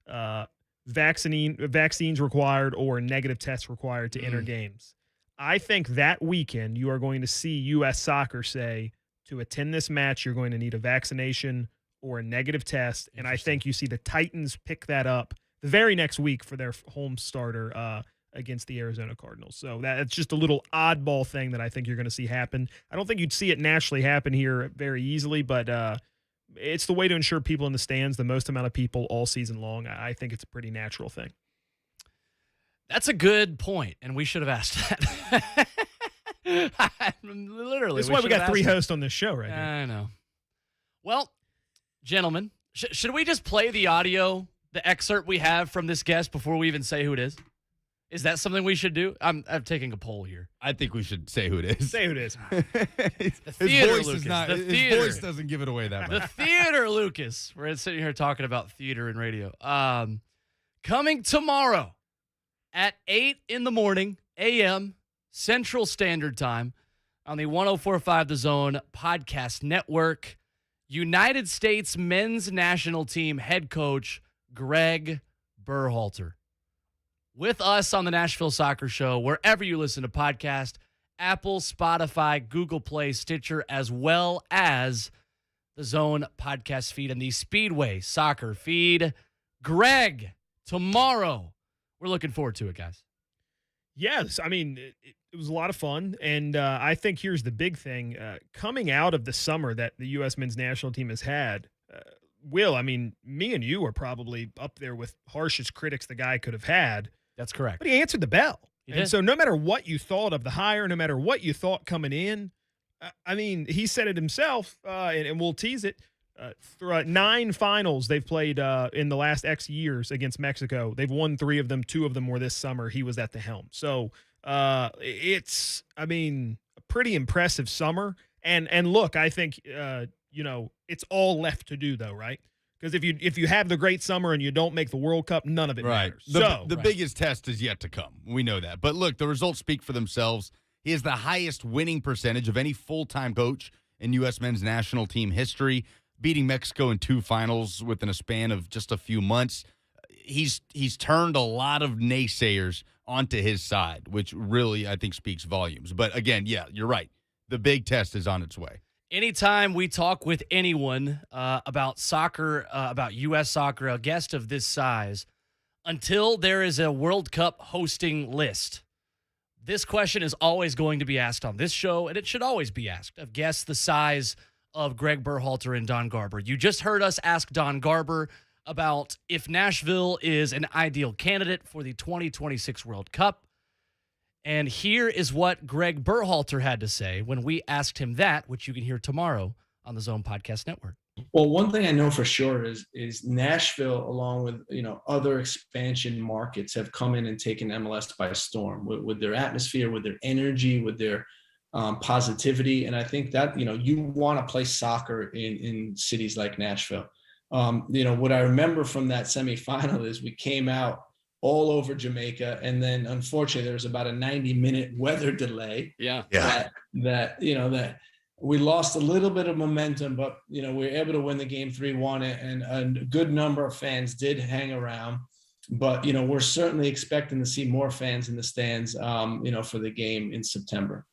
NFL. Vaccines required or negative tests required to enter games. I think that weekend you are going to see U.S. Soccer say, to attend this match, you're going to need a vaccination or a negative test, and I think you see the Titans pick that up the very next week for their home starter against the Arizona Cardinals. So that's just a little oddball thing that I think you're going to see happen. I don't think you'd see it naturally happen here very easily, but it's the way to ensure people in the stands, the most amount of people all season long. I think it's a pretty natural thing. That's a good point, and we should have asked that. Literally. That's why we got 3 hosts on this show right now. I know. Well, gentlemen, should we just play the audio, the excerpt we have from this guest before we even say who it is? Is that something we should do? I'm taking a poll here. I think we should say who it is. Say who it is. His voice doesn't give it away that much. The theater, Lucas. We're sitting here talking about theater and radio. Coming tomorrow at 8 in the morning, a.m., Central Standard Time, on the 104.5 The Zone podcast network, United States men's national team head coach Greg Berhalter. With us on the Nashville Soccer Show, wherever you listen to podcasts, Apple, Spotify, Google Play, Stitcher, as well as the Zone podcast feed and the Speedway Soccer feed. Greg, tomorrow. We're looking forward to it, guys. Yes, I mean, it was a lot of fun, and I think here's the big thing. Coming out of the summer that the U.S. men's national team has had, Will, I mean, me and you are probably up there with harshest critics the guy could have had. That's correct. But he answered the bell. He and did. so no matter what you thought of the hire, no matter what you thought coming in, I mean, he said it himself, and we'll tease it. Through 9 finals they've played in the last X years against Mexico. They've won 3 of them. 2 of them were this summer. He was at the helm. So it's, I mean, a pretty impressive summer. And look, I think, it's all left to do, though, right? Because if you have the great summer and you don't make the World Cup, none of it matters. The biggest test is yet to come. We know that. But look, the results speak for themselves. He has the highest winning percentage of any full-time coach in U.S. men's national team history, beating Mexico in 2 finals within a span of just a few months. He's turned a lot of naysayers onto his side, which really, I think, speaks volumes. But again, yeah, you're right. The big test is on its way. Anytime we talk with anyone about soccer, about U.S. soccer, a guest of this size, until there is a World Cup hosting list, this question is always going to be asked on this show, and it should always be asked of guests the size of Greg Berhalter and Don Garber. You just heard us ask Don Garber about if Nashville is an ideal candidate for the 2026 World Cup. And here is what Greg Berhalter had to say when we asked him that, which you can hear tomorrow on the Zone Podcast Network. Well, one thing I know for sure is Nashville, along with other expansion markets, have come in and taken MLS by storm with their atmosphere, with their energy, with their positivity. And I think that you want to play soccer in cities like Nashville. What I remember from that semifinal is we came out all over Jamaica, and then unfortunately there was about a 90-minute weather delay. Yeah. That we lost a little bit of momentum, but we were able to win the game 3-1, and a good number of fans did hang around. But we're certainly expecting to see more fans in the stands, for the game in September.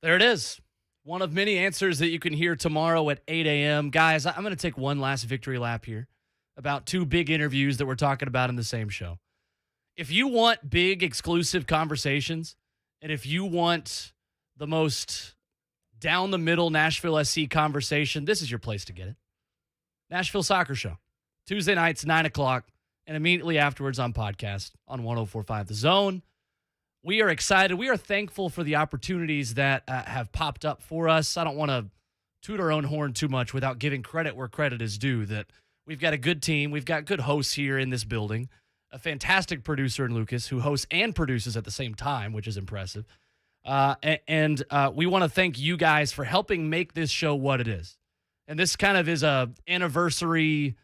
There it is. One of many answers that you can hear tomorrow at 8 a.m. Guys, I'm going to take one last victory lap here about 2 big interviews that we're talking about in the same show. If you want big exclusive conversations, and if you want the most down-the-middle Nashville SC conversation, this is your place to get it. Nashville Soccer Show, Tuesday nights, 9 o'clock, and immediately afterwards on podcast on 104.5 The Zone. We are excited. We are thankful for the opportunities that have popped up for us. I don't want to toot our own horn too much without giving credit where credit is due, that we've got a good team. We've got good hosts here in this building. a fantastic producer in Lucas who hosts and produces at the same time, which is impressive. And we want to thank you guys for helping make this show what it is. And this kind of is a anniversary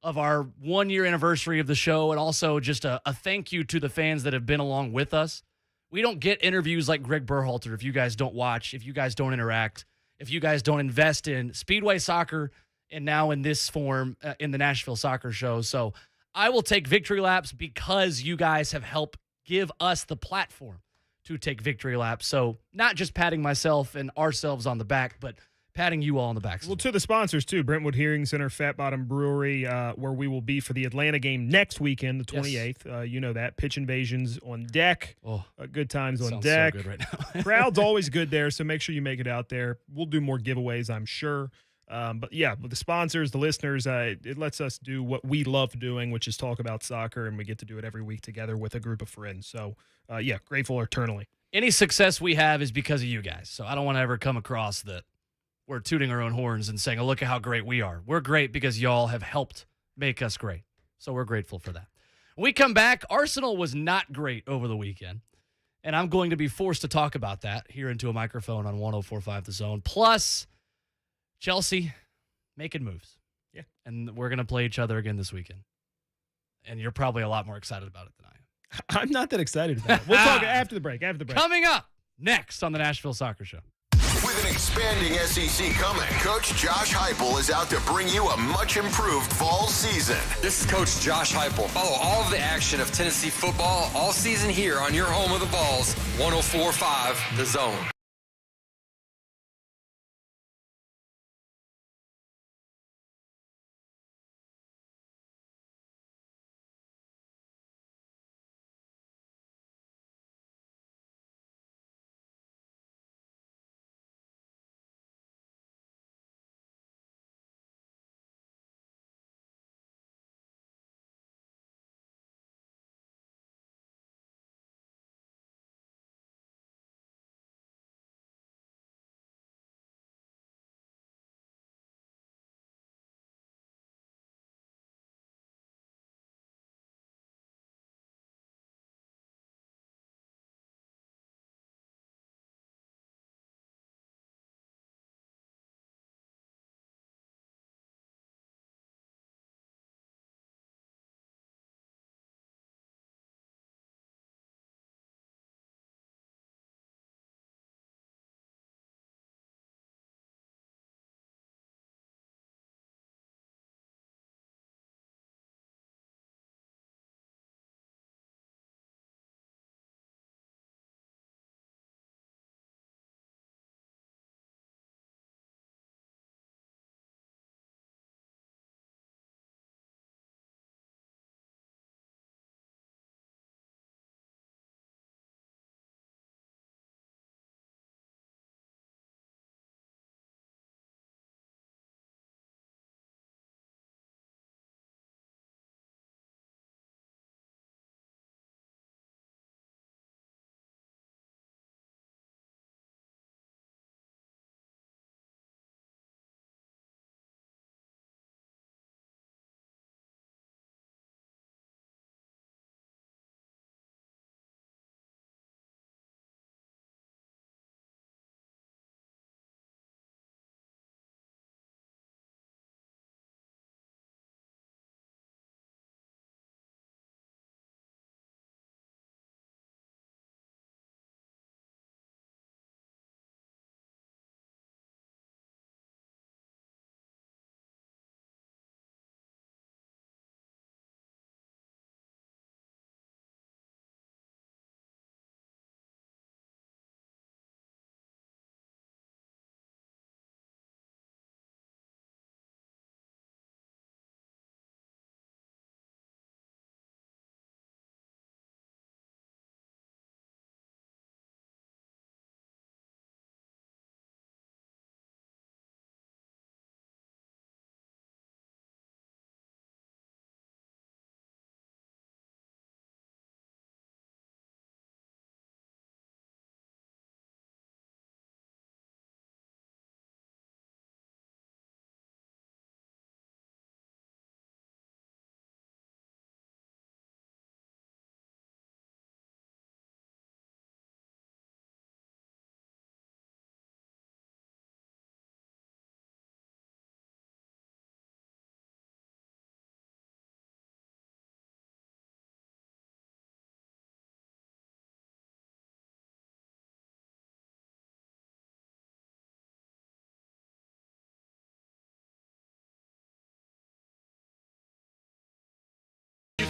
of our 1 year anniversary of the show, and also just a thank you to the fans that have been along with us. We don't get interviews like Greg Berhalter if you guys don't watch, if you guys don't interact, if you guys don't invest in Speedway Soccer, and now in this form in the Nashville Soccer Show. So I will take victory laps because you guys have helped give us the platform to take victory laps. So not just patting myself and ourselves on the back, but patting you all on the back. Well, to the sponsors, too. Brentwood Hearing Center, Fat Bottom Brewery, where we will be for the Atlanta game next weekend, the 28th. Yes. You know that. Pitch Invasions on deck. Oh, good times on sounds deck. So good right now. Crowd's always good there, so make sure you make it out there. We'll do more giveaways, I'm sure. But yeah, with the sponsors, the listeners, it lets us do what we love doing, which is talk about soccer, and we get to do it every week together with a group of friends. So, yeah, grateful eternally. Any success we have is because of you guys. So I don't want to ever come across that we're tooting our own horns and saying, oh, look at how great we are. We're great because y'all have helped make us great. So we're grateful for that. When we come back, Arsenal was not great over the weekend. And I'm going to be forced to talk about that here into a microphone on 104.5 The Zone. Plus, Chelsea making moves. Yeah. And we're going to play each other again this weekend. And you're probably a lot more excited about it than I am. I'm not that excited about it. We'll talk after the break. Coming up next on the Nashville Soccer Show. With an expanding SEC coming, Coach Josh Heupel is out to bring you a much-improved fall season. This is Coach Josh Heupel. Follow all of the action of Tennessee football all season here on your home of the Vols, 104.5 The Zone.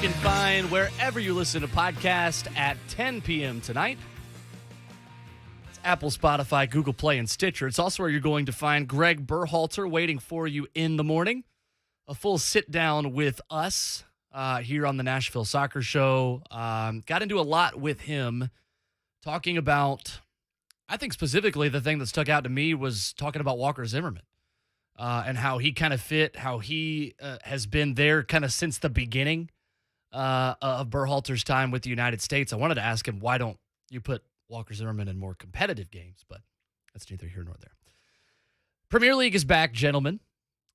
can find wherever you listen to podcasts at 10 p.m. tonight. It's Apple, Spotify, Google Play, and Stitcher. It's also where you're going to find Greg Berhalter waiting for you in the morning. A full sit-down with us here on the Nashville Soccer Show. Got into a lot with him talking about, I think specifically the thing that stuck out to me was talking about Walker Zimmerman. And how he kind of fit, how he has been there kind of since the beginning of Berhalter's time with the United States. I wanted to ask him, why don't you put Walker Zimmerman in more competitive games? But that's neither here nor there. Premier League is back, gentlemen.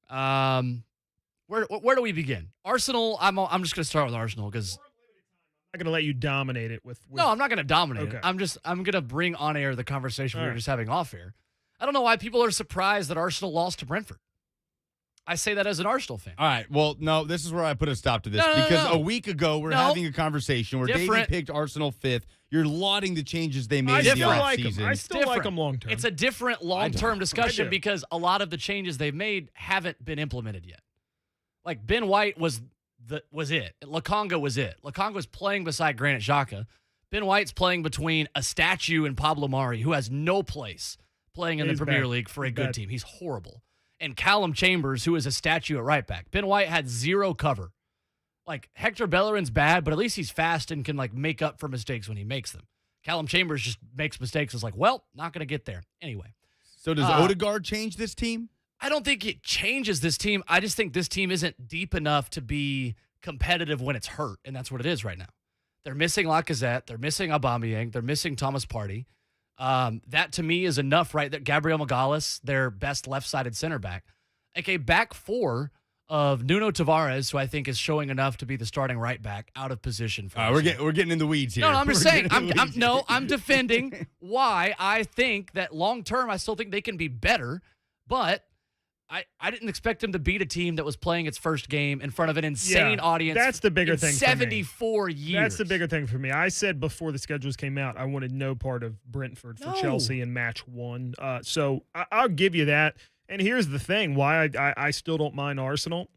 Where do we begin? Arsenal, I'm just going to start with Arsenal because I'm not going to let you dominate it with No, I'm not going to dominate Okay. it. I'm going to bring on air the conversation we were right. just having off air. I don't know why people are surprised that Arsenal lost to Brentford. I say that as an Arsenal fan. All right. Well, no, this is where I put a stop to this No, because no. a week ago we're having a conversation where Davey Different. picked Arsenal 5th. You're lauding the changes they made I in the still like offseason. them. I still like them long term. It's a different long-term discussion do. because a lot of the changes they've made haven't been implemented yet. Like Ben White was it. Lukonga was it. Lukonga was playing beside Granit Xhaka. Ben White's playing between a statue and Pablo Mari, who has no place playing in the He's Premier bad. League for a He's good bad. team. He's horrible. And Callum Chambers, who is a statue at right back. Ben White had zero cover. Like, Hector Bellerin's bad, but at least he's fast and can, like, make up for mistakes when he makes them. Callum Chambers just makes mistakes. It's like, well, not going to get there. Anyway. So does Odegaard change this team? I don't think it changes this team. I just think this team isn't deep enough to be competitive when it's hurt, and that's what it is right now. They're missing Lacazette. They're missing Aubameyang. They're missing Thomas Partey. That, to me, is enough, right? That Gabriel Magalhaes, their best left-sided center back. Like a back four of Nuno Tavares, who I think is showing enough to be the starting right back, out of position. For We're getting in the weeds here. No, I'm just We're saying. getting in the weeds here. I'm defending why I think that long-term, I still think they can be better, but I didn't expect them to beat a team that was playing its first game in front of an insane audience. That's the bigger in thing. 74 years. That's the bigger thing for me. I said before the schedules came out, I wanted no part of Brentford for Chelsea in match 1. So I'll give you that. And here's the thing: why I still don't mind Arsenal.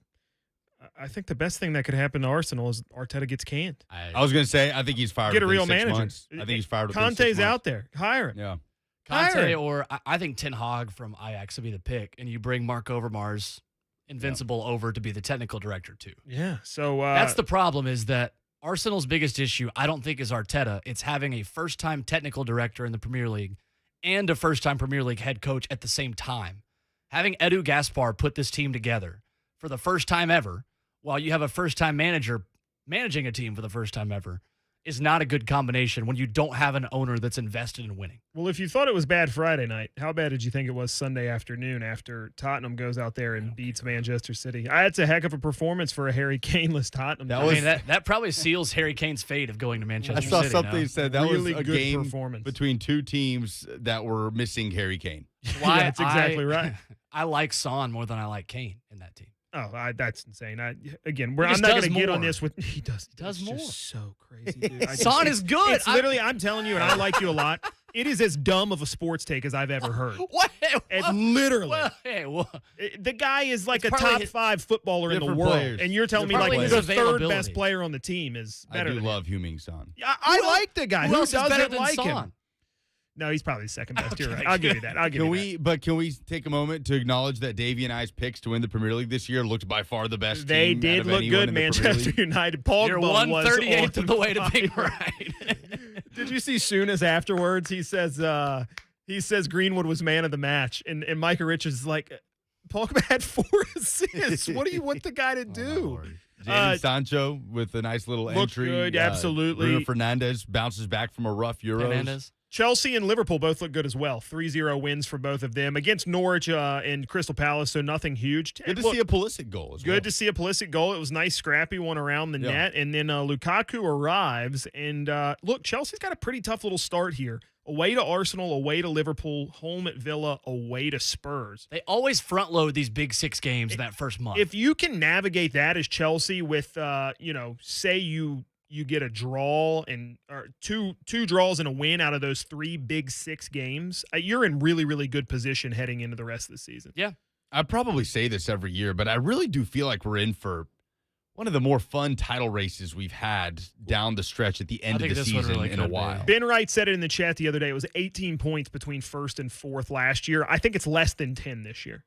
I think the best thing that could happen to Arsenal is Arteta gets canned. I was going to say, I think he's fired. Get a within real 6 manager. months. I think he's fired. within 6 Conte's months. out there. Hire him. Yeah. Conte, or I think Ten Hag from Ajax would be the pick, and you bring Mark Overmars, Invincible, over to be the technical director too. Yeah. So That's the problem, is that Arsenal's biggest issue, I don't think, is Arteta. It's having a first-time technical director in the Premier League and a first-time Premier League head coach at the same time. Having Edu Gaspar put this team together for the first time ever, while you have a first-time manager managing a team for the first time ever, is not a good combination when you don't have an owner that's invested in winning. Well, if you thought it was bad Friday night, how bad did you think it was Sunday afternoon after Tottenham goes out there and beats Manchester City? That's a heck of a performance for a Harry Kane-less Tottenham. That probably seals Harry Kane's fate of going to Manchester I saw City. something now. that said that Really was a good game performance. between two teams that were missing Harry Kane. Why That's exactly right. I like Son more than I like Kane in that team. Oh, that's insane. I'm He not just going does to get on more. this with. He does. does it's more. Just so crazy, dude. Son is good. It's literally. I'm telling you, and I like you a lot. It is as dumb of a sports take as I've ever heard. What? It's literally. Well, The guy is like It's a partly top his- 5 footballer in the Different world, players. and you're telling me Different like players. the third Availability. best player on the team is I better. do than love Heung-min Son. him. I like the guy. who Who else is better doesn't than like Son? him? No, he's probably the second best. You're right. Okay, I'll give you that. I'll give Can you that. Can we take a moment to acknowledge that Davey and I's picks to win the Premier League this year looked by far the best They team out did of look anyone good, in the Premier Manchester League. United. Pogba you're was 138th on of the way to fire. being right. Did you see Souness afterwards? He says Greenwood was man of the match, and Micah Richards is like, Pogba had 4 assists. What do you want the guy to do? Jadon Sancho with a nice little looked entry. good, absolutely. Bruno Fernandes bounces back from a rough Euros. Fernandez. Chelsea and Liverpool both look good as well. 3-0 wins for both of them against Norwich and Crystal Palace, so nothing huge. Good to see a Pulisic goal as well. Good to see a Pulisic goal. It was nice, scrappy one around the net. And then Lukaku arrives. And look, Chelsea's got a pretty tough little start here. Away to Arsenal, away to Liverpool, home at Villa, away to Spurs. They always front load these big 6 games in that first month. If you can navigate that as Chelsea with, say you get a draw or two draws and a win out of those 3 big 6 games, you're in really, really good position heading into the rest of the season. Yeah. I probably say this every year, but I really do feel like we're in for one of the more fun title races we've had down the stretch at the end of the season in a while. Ben Wright said it in the chat the other day. It was 18 points between first and fourth last year. I think it's less than 10 this year.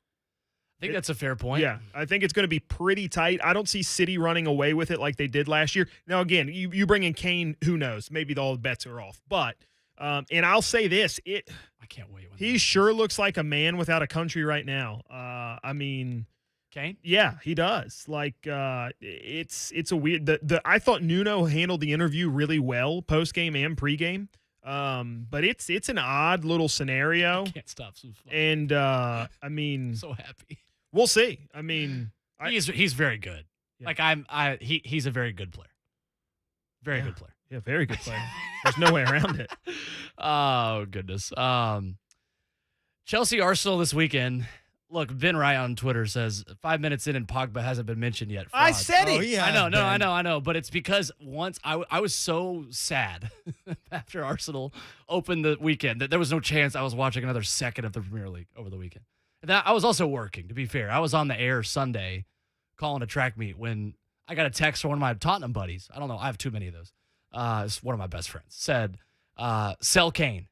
I think that's a fair point. Yeah, I think it's going to be pretty tight. I don't see City running away with it like they did last year. Now, again, you bring in Kane, who knows? Maybe all the bets are off. But, and I'll say this. I can't wait. He sure looks like a man without a country right now. I mean, Kane? Yeah, he does. Like, it's a weird. I thought Nuno handled the interview really well, post game and pregame. But it's an odd little scenario. I can't stop. And I mean, so happy. We'll see. I mean, he's very good. Yeah. Like he's a very good player. Very good player. Yeah, very good player. There's no way around it. Oh goodness. Chelsea Arsenal this weekend. Look, Ben Wright on Twitter says 5 minutes in and Pogba hasn't been mentioned yet. Fraud. I said it. Yeah, I know. But it's because once I was so sad after Arsenal opened the weekend that there was no chance I was watching another second of the Premier League over the weekend. And I was also working, to be fair. I was on the air Sunday calling a track meet when I got a text from one of my Tottenham buddies. I don't know. I have too many of those. It's one of my best friends. Said, sell Kane.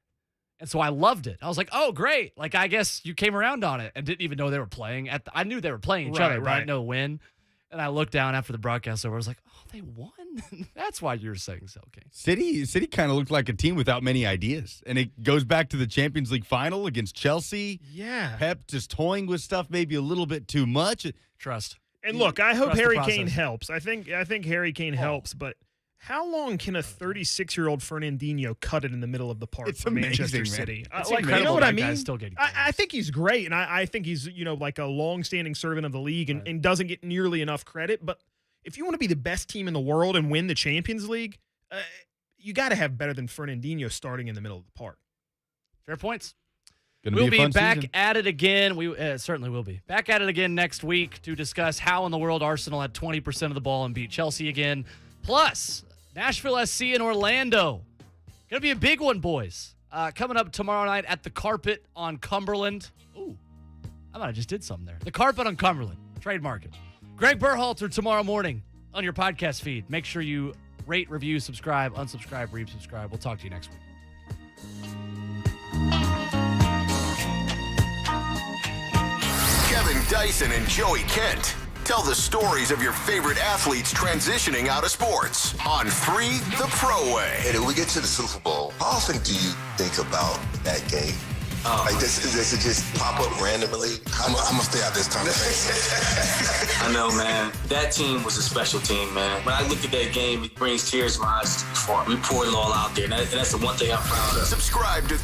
And so I loved it. I was like, oh, great. Like, I guess you came around on it and didn't even know they were playing. I knew they were playing each other, but I didn't know when. And I looked down after the broadcast over. I was like, oh, they won? That's why you're saying sell Kane. City kind of looked like a team without many ideas. And it goes back to the Champions League final against Chelsea. Yeah. Pep just toying with stuff maybe a little bit too much. Trust. And look, I hope Trust Harry the Kane process. helps. I think Harry Kane helps, but how long can a 36-year-old Fernandinho cut it in the middle of the park It's for Manchester amazing, man. City? It's You incredible know what that I mean? guy's still getting I think he's great, and I think he's like a long-standing servant of the league and doesn't get nearly enough credit. But if you want to be the best team in the world and win the Champions League, you got to have better than Fernandinho starting in the middle of the park. Fair points. We'll be back at it again. We certainly will be back at it again next week to discuss how in the world Arsenal had 20% of the ball and beat Chelsea again. Plus, Nashville SC in Orlando. Gonna be a big one, boys. Coming up tomorrow night at the Carpet on Cumberland. Ooh, I might have just did something there. The Carpet on Cumberland. Trademark it. Greg Berhalter tomorrow morning on your podcast feed. Make sure you rate, review, subscribe, unsubscribe, resubscribe. We'll talk to you next week. Kevin Dyson and Joey Kent tell the stories of your favorite athletes transitioning out of sports on 3 The Pro Way. And if we get to the Super Bowl, how often do you think about that game? Like, does it just pop up randomly? I'm going to stay out this conversation. I know, man. That team was a special team, man. When I look at that game, it brings tears to my eyes. We poured it all out there, and that's the one thing I'm proud of. Subscribe to